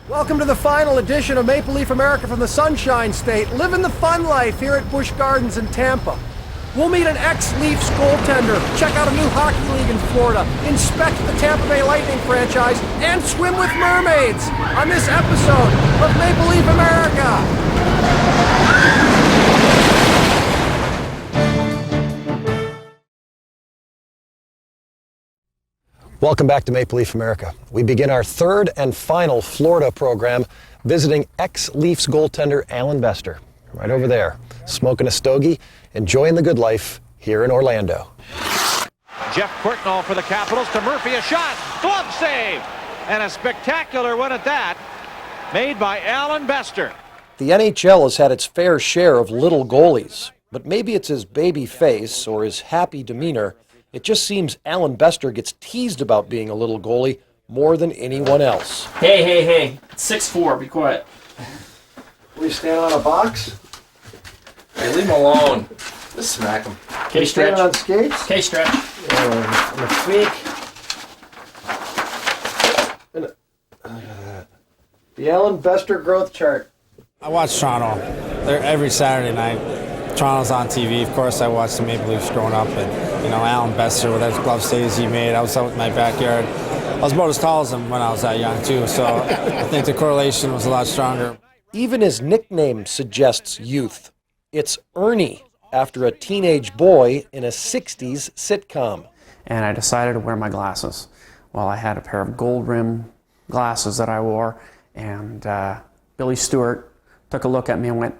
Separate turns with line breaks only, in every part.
Welcome to the final edition of Maple Leaf America from the Sunshine State. Living the fun life here at Busch Gardens in Tampa. We'll meet an ex-Leafs goaltender, check out a new hockey league in Florida, inspect the Tampa Bay Lightning franchise, and swim with mermaids on this episode of Maple Leaf America. Welcome back to Maple Leaf America. We begin our third and final Florida program visiting ex-Leafs goaltender Allan Bester. Right over there, smoking a stogie, enjoying the good life here in Orlando.
Jeff Courtnall for the Capitals to Murphy, a shot, glove save, and a spectacular one at that, made by Allan Bester.
The NHL has had its fair share of little goalies, but maybe it's his baby face or his happy demeanor. It just seems Allan Bester gets teased about being a little goalie more than anyone else.
Hey. 6'4", be quiet.
Will you stand on a box?
Hey, leave him alone. Just smack him.
Okay, stretch.
Stand on skates?
Okay, stretch.
I'm a freak. The Allan Bester growth chart.
I watch Toronto. They're every Saturday night. Toronto's on TV. Of course, I watched the Maple Leafs growing up, and Allan Bester with those glove saves he made. I was out in my backyard. I was about as tall as him when I was that young too, so I think the correlation was a lot stronger.
Even his nickname suggests youth. It's Ernie, after a teenage boy in a 60s sitcom.
And I decided to wear my glasses. Well, I had a pair of gold rim glasses that I wore, and Billy Stewart took a look at me and went,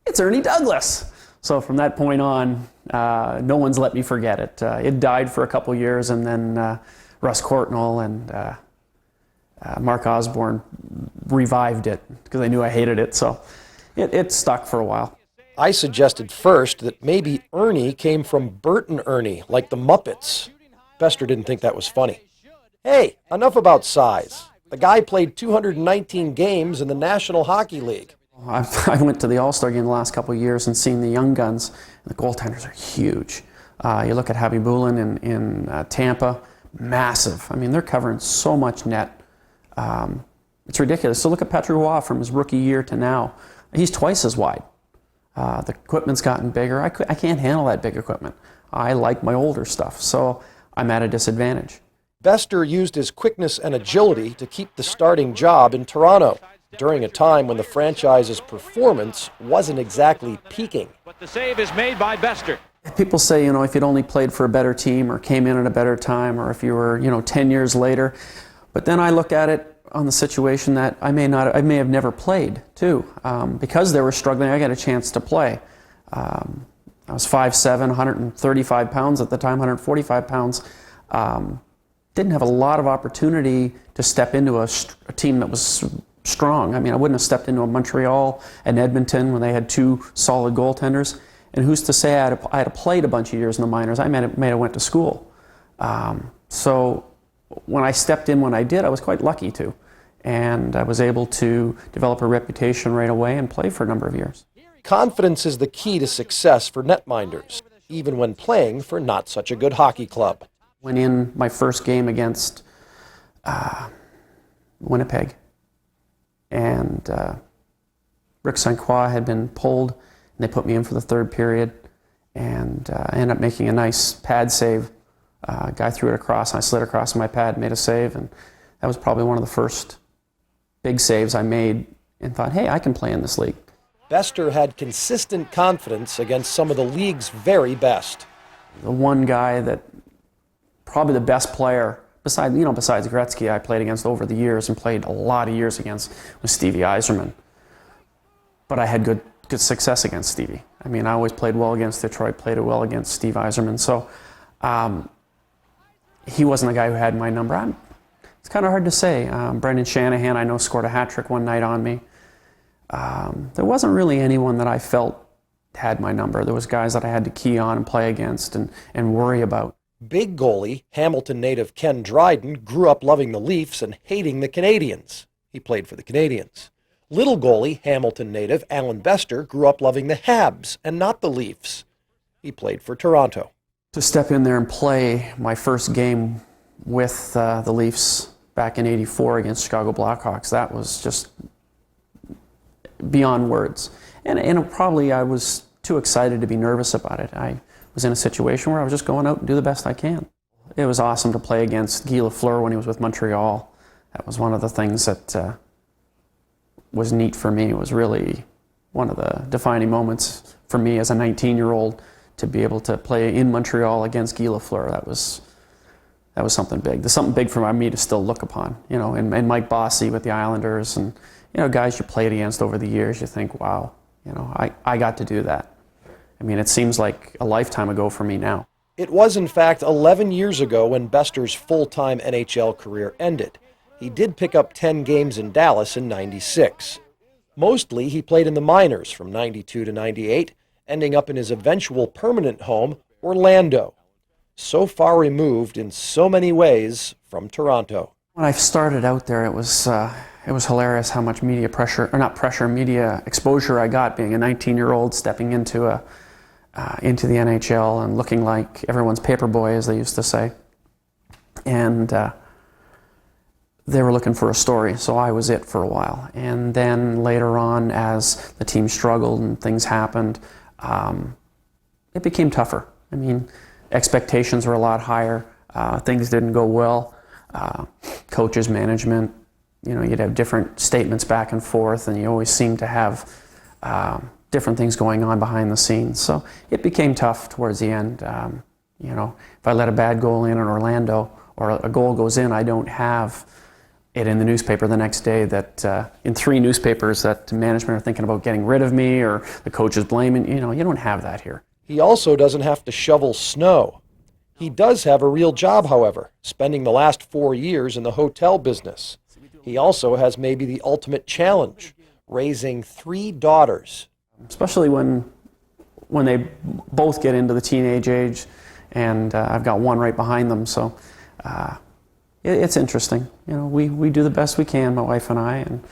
"It's Ernie Douglas." So from that point on, no one's let me forget it. It died for a couple years, and then Russ Courtnall and Mark Osborne revived it because they knew I hated it. So it stuck for a while.
I suggested first that maybe Ernie came from Bert and Ernie, like the Muppets. Bester didn't think that was funny. Hey, enough about size. The guy played 219 games in the National Hockey League.
I went to the All-Star game the last couple of years and seen the young guns. And the goaltenders are huge. You look at Javi Bulin in Tampa, massive. I mean, they're covering so much net. It's ridiculous. So look at Petr Roy from his rookie year to now. He's twice as wide. The equipment's gotten bigger. I can't handle that big equipment. I like my older stuff, so I'm at a disadvantage.
Bester used his quickness and agility to keep the starting job in Toronto during a time when the franchise's performance wasn't exactly peaking.
But the save is made by Bester.
People say, if you'd only played for a better team or came in at a better time, or if you were, 10 years later. But then I look at it on the situation that I may have never played too. Because they were struggling, I got a chance to play. I was 5'7", 135 pounds at the time, 145 pounds. Didn't have a lot of opportunity to step into a team that was strong. I mean, I wouldn't have stepped into a Montreal and Edmonton when they had two solid goaltenders. And who's to say I'd have played a bunch of years in the minors? I may have went to school. So when I stepped in when I did, I was quite lucky to. And I was able to develop a reputation right away and play for a number of years.
Confidence is the key to success for netminders, even when playing for not such a good hockey club.
Went in my first game against Winnipeg. And Rick St. Croix had been pulled, and they put me in for the third period, and I ended up making a nice pad save. Guy threw it across, and I slid across my pad, made a save, and that was probably one of the first big saves I made, and thought, hey, I can play in this league.
Bester had consistent confidence against some of the league's very best.
The one guy that, probably the best player, besides Gretzky, I played against over the years and played a lot of years against, was Stevie Yzerman. But I had good success against Stevie. I mean, I always played well against Detroit, played well against Steve Yzerman. So he wasn't the guy who had my number. It's kind of hard to say. Brendan Shanahan, I know, scored a hat trick one night on me. There wasn't really anyone that I felt had my number. There was guys that I had to key on and play against and worry about.
Big goalie, Hamilton native Ken Dryden, grew up loving the Leafs and hating the Canadiens. He played for the Canadiens. Little goalie, Hamilton native Allan Bester, grew up loving the Habs and not the Leafs. He played for Toronto.
To step in there and play my first game with the Leafs, back in '84 against Chicago Blackhawks, that was just beyond words. And probably I was too excited to be nervous about it. I was in a situation where I was just going out and do the best I can. It was awesome to play against Guy Lafleur when he was with Montreal. That was one of the things that was neat for me. It was really one of the defining moments for me as a 19-year-old to be able to play in Montreal against Guy Lafleur. That was something big. There's something big for me to still look upon, you know, and Mike Bossy with the Islanders and, you know, guys you played against over the years, you think, wow, you know, I got to do that. I mean, it seems like a lifetime ago for me now.
It was, in fact, 11 years ago when Boester's full-time NHL career ended. He did pick up 10 games in Dallas in '96. Mostly, he played in the minors from '92 to '98, ending up in his eventual permanent home, Orlando. So far removed in so many ways from Toronto.
When I started out there, it was hilarious how much media pressure, or not pressure, media exposure I got being a 19-year-old stepping into the NHL and looking like everyone's paper boy, as they used to say. And they were looking for a story, so I was it for a while. And then later on, as the team struggled and things happened, it became tougher. I mean, expectations were a lot higher. Things didn't go well. Coaches, management, you know, you'd have different statements back and forth, and you always seemed to have different things going on behind the scenes. So it became tough towards the end. You know, if I let a bad goal in Orlando, or a goal goes in, I don't have it in the newspaper the next day that in 3 newspapers that management are thinking about getting rid of me, or the coach is blaming. You know, you don't have that here.
He also doesn't have to shovel snow. He does have a real job, however, spending the last 4 years in the hotel business. He also has maybe the ultimate challenge, raising 3 daughters.
Especially when they both get into the teenage age, and I've got one right behind them, so it's interesting. You know, we do the best we can, my wife and I, and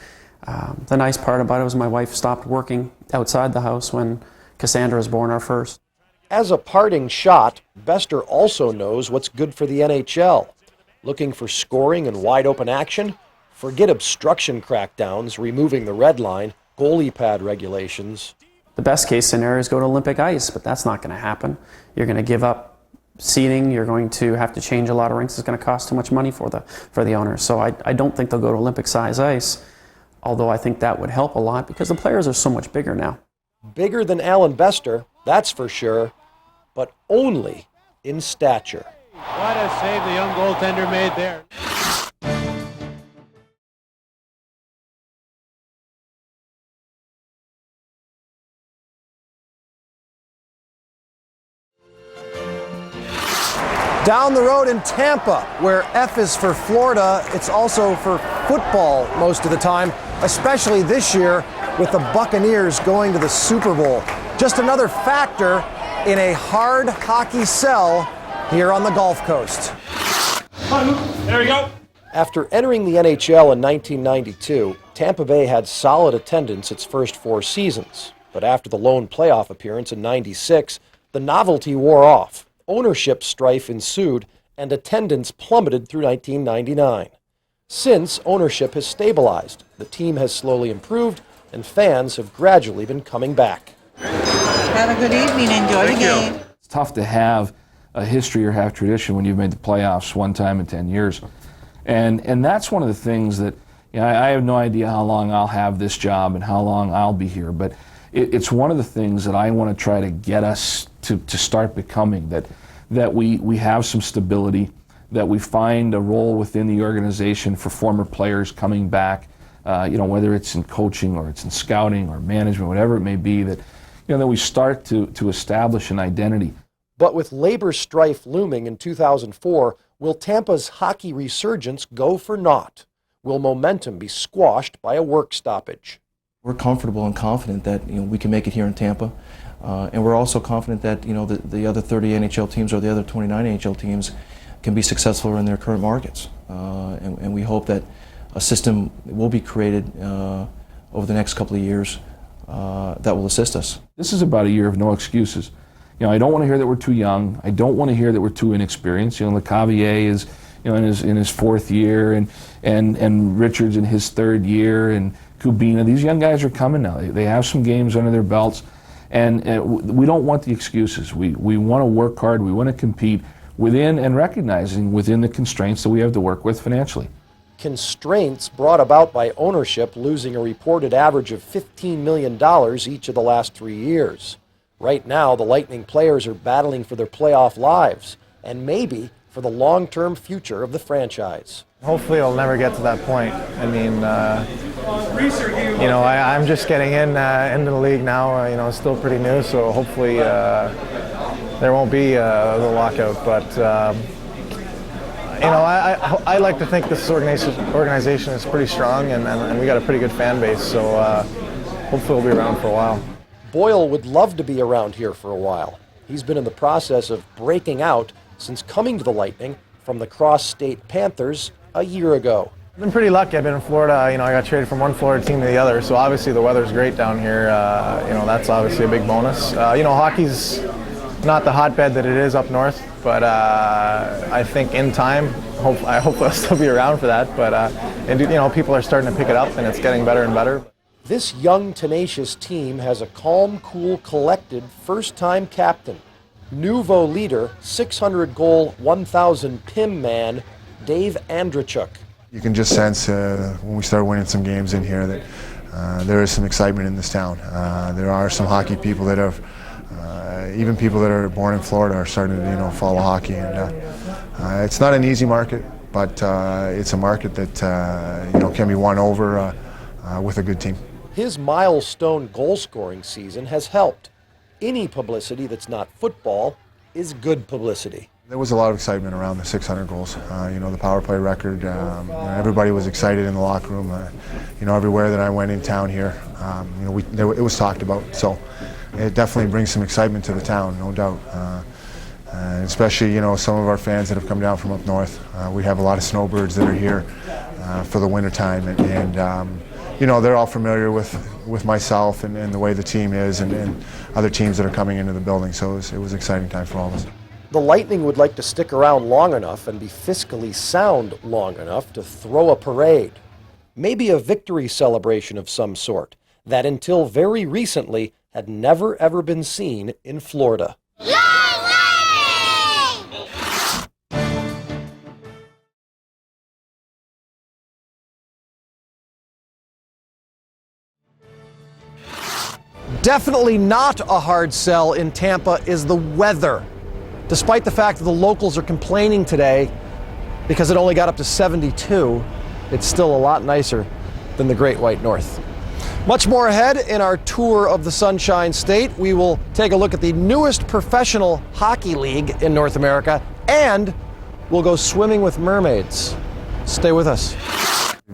the nice part about it was my wife stopped working outside the house when Cassandra was born, our first.
As a parting shot, Boester also knows what's good for the NHL. Looking for scoring and wide-open action? Forget obstruction crackdowns, removing the red line, goalie pad regulations.
The best case scenario is go to Olympic ice, but that's not going to happen. You're going to give up seating. You're going to have to change a lot of rinks. It's going to cost too much money for the owners. So I don't think they'll go to Olympic size ice, although I think that would help a lot because the players are so much bigger now.
Bigger than Allan Boester, that's for sure, but only in stature.
What a save the young goaltender made there.
Down the road in Tampa, where F is for Florida, it's also for football most of the time, especially this year with the Buccaneers going to the Super Bowl. Just another factor in a hard hockey sell here on the Gulf Coast.
There we go.
After entering the NHL in 1992, Tampa Bay had solid attendance its first 4 seasons. But after the lone playoff appearance in '96, the novelty wore off. Ownership strife ensued, and attendance plummeted through 1999. Since, ownership has stabilized, the team has slowly improved, and fans have gradually been coming back.
Have a good evening. Enjoy the game.
It's tough to have a history or have tradition when you've made the playoffs one time in 10 years. And that's one of the things that, you know, I have no idea how long I'll have this job and how long I'll be here, but it's one of the things that I want to try to get us to start becoming, that we have some stability, that we find a role within the organization for former players coming back, you know, whether it's in coaching or it's in scouting or management, whatever it may be, that, you know, that we start to establish an identity.
But with labor strife looming in 2004, will Tampa's hockey resurgence go for naught? Will momentum be squashed by a work stoppage?
We're comfortable and confident that, you know, we can make it here in Tampa, and we're also confident that, you know, the other 30 NHL teams or the other 29 NHL teams can be successful in their current markets, and we hope that a system will be created over the next couple of years that will assist us.
This is about a year of no excuses. You know, I don't want to hear that we're too young. I don't want to hear that we're too inexperienced. You know, Lecavalier is in his fourth year, and Richards in his third year, and Kubina. These young guys are coming now. They have some games under their belts, and we don't want the excuses. We want to work hard. We want to compete within and recognizing within the constraints that we have to work with financially.
Constraints brought about by ownership losing a reported average of $15 million each of the last 3 years. Right now, the Lightning players are battling for their playoff lives and maybe for the long-term future of the franchise.
Hopefully it'll never get to that point. I mean, I'm just getting into the league now. It's still pretty new, so hopefully there won't be the lockout. But I like to think this organization is pretty strong, and we got a pretty good fan base. So hopefully we'll be around for a while.
Boyle would love to be around here for a while. He's been in the process of breaking out since coming to the Lightning from the Cross-State Panthers a year ago.
I've been pretty lucky. I've been in Florida. I got traded from one Florida team to the other, so obviously the weather's great down here. That's obviously a big bonus. Hockey's not the hotbed that it is up north, but I think in time, I hope I'll still be around for that. But people are starting to pick it up, and it's getting better and better.
This young, tenacious team has a calm, cool, collected, first-time captain, nouveau leader, 600-goal, 1,000 PIM man, Dave Andreychuk.
You can just sense when we start winning some games in here that there is some excitement in this town. There are some hockey people that have, even people that are born in Florida are starting to follow hockey. And it's not an easy market, but it's a market that can be won over with a good team.
His milestone goal-scoring season has helped. Any publicity that's not football is good publicity.
There was a lot of excitement around the 600 goals. The power play record. Everybody was excited in the locker room. Everywhere that I went in town here, it was talked about. So it definitely brings some excitement to the town, no doubt. Especially, some of our fans that have come down from up north. We have a lot of snowbirds that are here for the winter time, and they're all familiar with myself and the way the team is and other teams that are coming into the building. So it was an exciting time for all of us.
The Lightning would like to stick around long enough and be fiscally sound long enough to throw a parade. Maybe a victory celebration of some sort that until very recently had never ever been seen in Florida. Definitely not a hard sell in Tampa is the weather. Despite the fact that the locals are complaining today because it only got up to 72, it's still a lot nicer than the Great White North. Much more ahead in our tour of the Sunshine State. We will take a look at the newest professional hockey league in North America, and we'll go swimming with mermaids. Stay with us.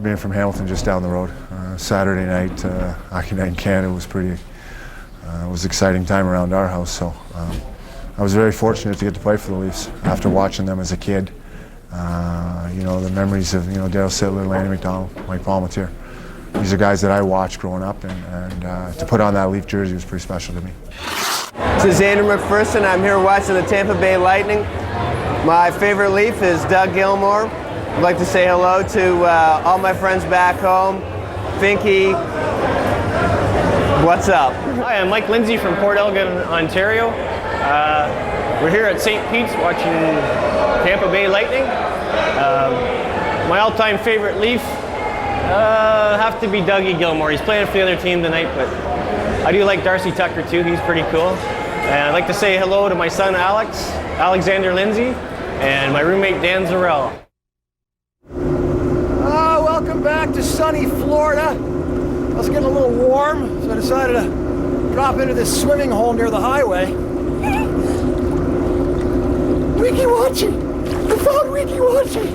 Being from Hamilton, just down the road, Saturday night, hockey night in Canada was pretty. It was an exciting time around our house, so I was very fortunate to get to play for the Leafs after watching them as a kid. The memories of Darryl Sittler, Lanny McDonald, Mike Palmateer. These are guys that I watched growing up, and to put on that Leaf jersey was pretty special to me.
This is Andrew McPherson. I'm here watching the Tampa Bay Lightning. My favorite Leaf is Doug Gilmour. I'd like to say hello to all my friends back home. Finky, what's up?
Hi, I'm Mike Lindsay from Port Elgin, Ontario. We're here at St. Pete's watching Tampa Bay Lightning. My all-time favorite Leaf have to be Dougie Gilmour. He's playing for the other team tonight, but I do like Darcy Tucker too. He's pretty cool. And I'd like to say hello to my son Alexander Lindsay, and my roommate Dan Zarell.
Welcome back to sunny Florida. I was getting a little warm, so I decided to drop into this swimming hole near the highway. Wiki-Wachi! I found Wiki-Wachi!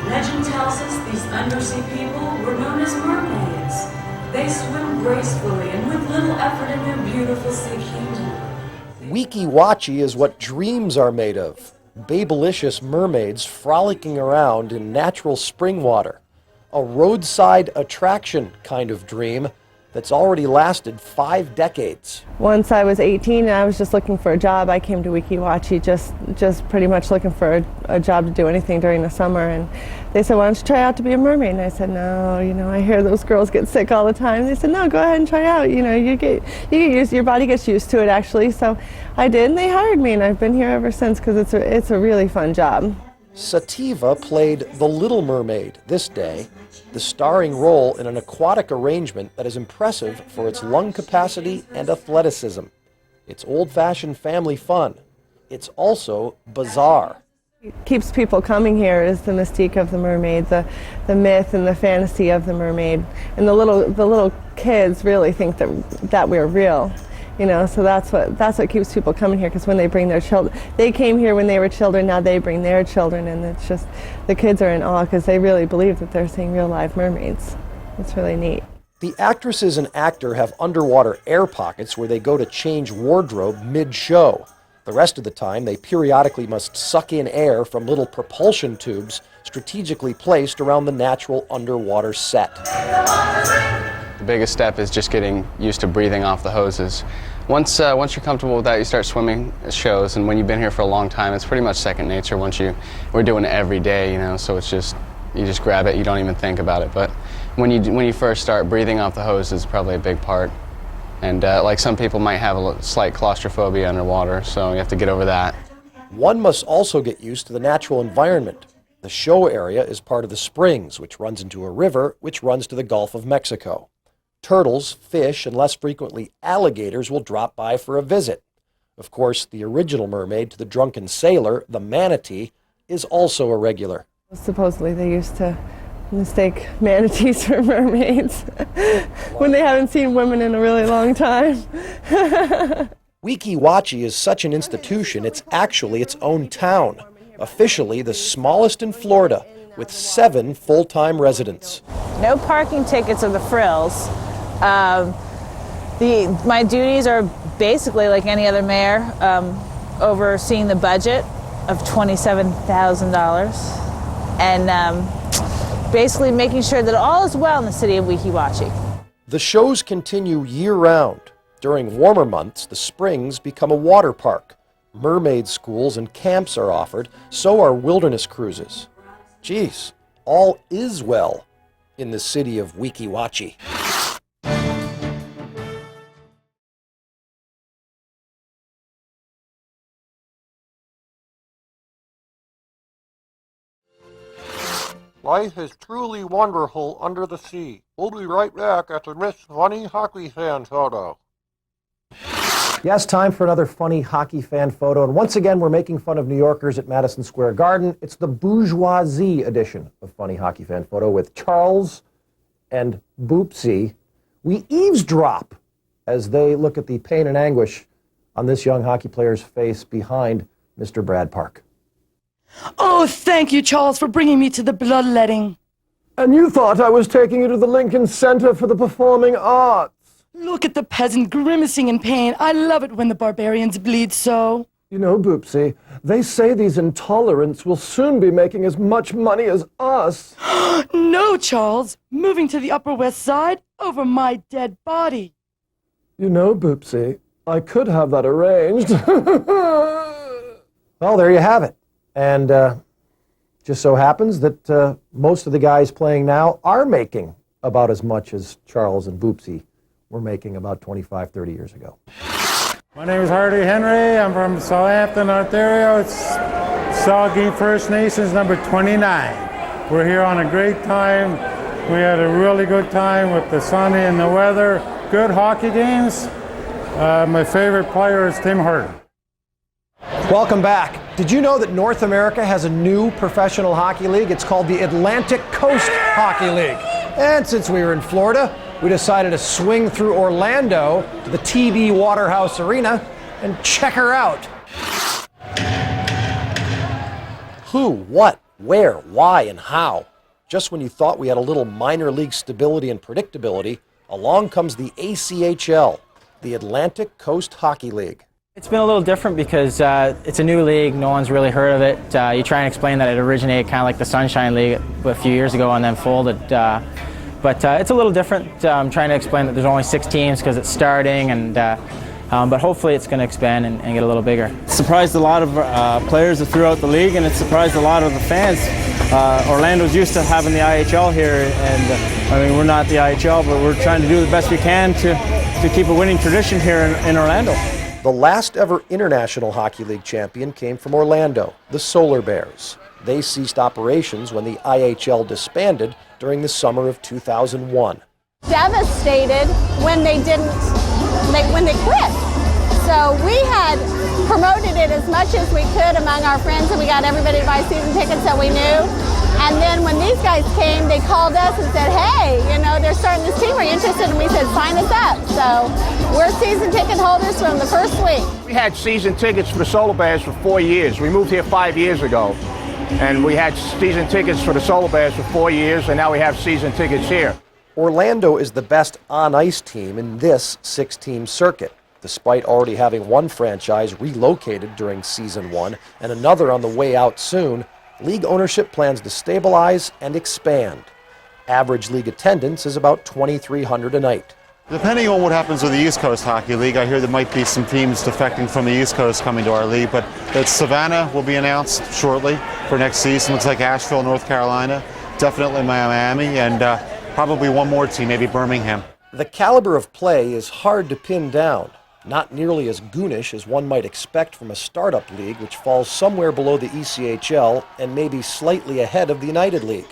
Legend tells us these undersea people were known as mermaids. They swim gracefully and with little effort in their beautiful sea kingdom.
Wiki-Wachi is what dreams are made of. Babylicious mermaids frolicking around in natural spring water. A roadside attraction kind of dream that's already lasted 5 decades.
Once I was 18 and I was just looking for a job, I came to Weeki Wachee just pretty much looking for a job to do anything during the summer. And they said, why don't you try out to be a mermaid? And I said, no, I hear those girls get sick all the time. They said, no, go ahead and try out. You get used, your body gets used to it actually. So I did, and they hired me, and I've been here ever since because it's a really fun job.
Sativa played the Little Mermaid this day, the starring role in an aquatic arrangement that is impressive for its lung capacity and athleticism. It's old-fashioned family fun. It's also bizarre.
What keeps people coming here is the mystique of the mermaid, the myth and the fantasy of the mermaid. And the little kids really think that we're real. So that's what keeps people coming here, because when they bring their children, they came here when they were children, now they bring their children, and it's just, the kids are in awe because they really believe that they're seeing real live mermaids. It's really neat.
The actresses and actor have underwater air pockets where they go to change wardrobe mid-show. The rest of the time, they periodically must suck in air from little propulsion tubes strategically placed around the natural underwater set.
The biggest step is just getting used to breathing off the hoses. Once you're comfortable with that, you start swimming shows, and when you've been here for a long time, it's pretty much second nature. We're doing it every day, so it's just, you just grab it, you don't even think about it. But when you first start, breathing off the hose is probably a big part. And like some people might have a slight claustrophobia underwater, so you have to get over that.
One must also get used to the natural environment. The show area is part of the Springs, which runs into a river, which runs to the Gulf of Mexico. Turtles, fish, and less frequently alligators will drop by for a visit. Of course, the original mermaid to the drunken sailor, the manatee, is also a regular.
Supposedly they used to mistake manatees for mermaids when they haven't seen women in a really long time.
Weeki Wachee is such an institution, it's actually its own town. Officially the smallest in Florida, with 7 full-time residents.
No parking tickets or the frills. My duties are basically like any other mayor, overseeing the budget of $27,000 and basically making sure that all is well in the city of Weeki Wachee.
The shows continue year-round. During warmer months, the Springs become a water park. Mermaid schools and camps are offered, so are wilderness cruises. Geez, all is well in the city of Weeki Wachee.
Life is truly wonderful under the sea. We'll be right back after Miss Funny Hockey Fan Photo.
Yes, time for another funny hockey fan photo. And once again, we're making fun of New Yorkers at Madison Square Garden. It's the bourgeoisie edition of Funny Hockey Fan Photo with Charles and Boopsie. We eavesdrop as they look at the pain and anguish on this young hockey player's face behind Mr. Brad Park.
Oh, thank you, Charles, for bringing me to the bloodletting.
And you thought I was taking you to the Lincoln Center for the Performing Arts.
Look at the peasant grimacing in pain. I love it when the barbarians bleed so.
You know, Boopsie, they say these intolerants will soon be making as much money as us.
No, Charles. Moving to the Upper West Side over my dead body.
You know, Boopsie, I could have that arranged. Well, there you have it. And just so happens that most of the guys playing now are making about as much as Charles and Boopsie were making about 25, 30 years ago.
My name is Hardy Henry. I'm from Southampton, Ontario. It's Saugeen First Nations number 29. We're here on a great time. We had a really good time with the sun and the weather. Good hockey games. My favorite player is Tim Horton.
Welcome back. Did you know that North America has a new professional hockey league? It's called the Atlantic Coast Hockey League. And since we were in Florida, we decided to swing through Orlando to the TD Waterhouse Arena and check her out. Who, what, where, why, and how? Just when you thought we had a little minor league stability and predictability, along comes the ACHL, the Atlantic Coast Hockey League.
It's been a little different because it's a new league. No one's really heard of it. You try and explain that it originated kind of like the Sunshine League a few years ago and then folded But it's a little different. I'm trying to explain that there's only 6 teams because it's starting, and but hopefully it's going to expand and get a little bigger.
It surprised a lot of players throughout the league, and it surprised a lot of the fans. Orlando's used to having the IHL here, and I mean, we're not the IHL, but we're trying to do the best we can to keep a winning tradition here in Orlando.
The last ever International Hockey League champion came from Orlando, the Solar Bears. They ceased operations when the IHL disbanded during the summer of 2001.
Devastated when they quit. So we had promoted it as much as we could among our friends, and we got everybody to buy season tickets that we knew. And then when these guys came, they called us and said, hey, you know, they're starting this team, are you interested? And we said, sign us up. So we're season ticket holders from the first week.
We had season tickets for the Solar Bears for 4 years. We moved here 5 years ago. And we had season tickets for the Solar Bears for 4 years, and now we have season tickets here.
Orlando is the best on-ice team in this 6-team circuit, despite already having one franchise relocated during Season 1 and another on the way out soon. League ownership plans to stabilize and expand. Average league attendance is about 2,300 a night.
Depending on what happens with the East Coast Hockey League, I hear there might be some teams defecting from the East Coast coming to our league, but that Savannah will be announced shortly for next season. Looks like Asheville, North Carolina, definitely Miami, and probably one more team, maybe Birmingham.
The caliber of play is hard to pin down. Not nearly as goonish as one might expect from a startup league, which falls somewhere below the ECHL and maybe slightly ahead of the United League.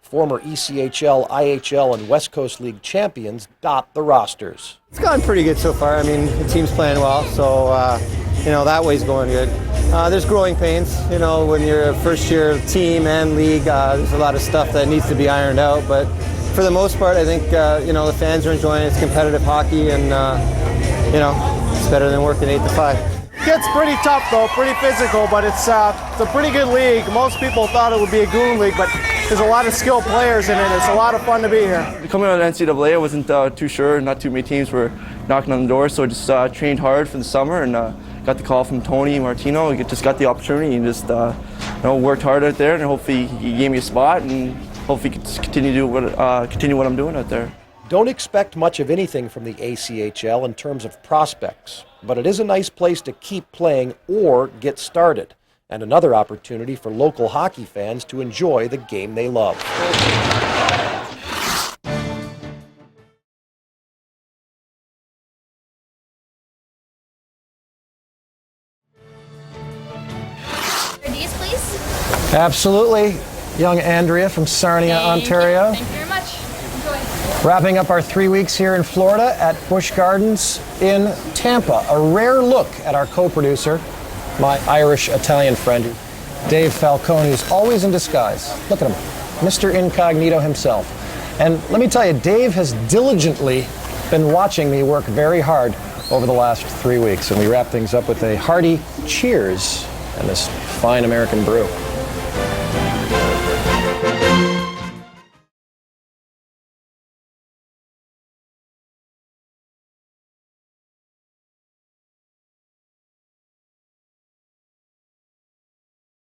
Former ECHL, IHL, and West Coast League champions dot the rosters.
It's gone pretty good so far. I mean, the team's playing well, so you know, that way's going good. There's growing pains, you know, when you're a first-year team and league. There's a lot of stuff that needs to be ironed out, but for the most part, I think you know, the fans are enjoying it. It's competitive hockey, and you know, it's better than working 8 to 5.
Gets pretty tough though, pretty physical, but it's a pretty good league. Most people thought it would be a goon league, but there's a lot of skilled players in it. It's a lot of fun to be here.
Coming out of NCAA, I wasn't too sure. Not too many teams were knocking on the door, so I just trained hard for the summer and got the call from Tony Martino. I just got the opportunity and just you know, worked hard out there, and hopefully he gave me a spot, and hopefully continue what I'm doing out there.
Don't expect much of anything from the ACHL in terms of prospects, but it is a nice place to keep playing or get started, and another opportunity for local hockey fans to enjoy the game they love.
These, please.
Absolutely. Young Andrea from Sarnia, Ontario.
Thank you very much. Enjoy.
Wrapping up our 3 weeks here in Florida at Busch Gardens in Tampa. A rare look at our co-producer, my Irish-Italian friend, Dave Falcone, who's always in disguise. Look at him, Mr. Incognito himself. And let me tell you, Dave has diligently been watching me work very hard over the last 3 weeks. And we wrap things up with a hearty cheers and this fine American brew.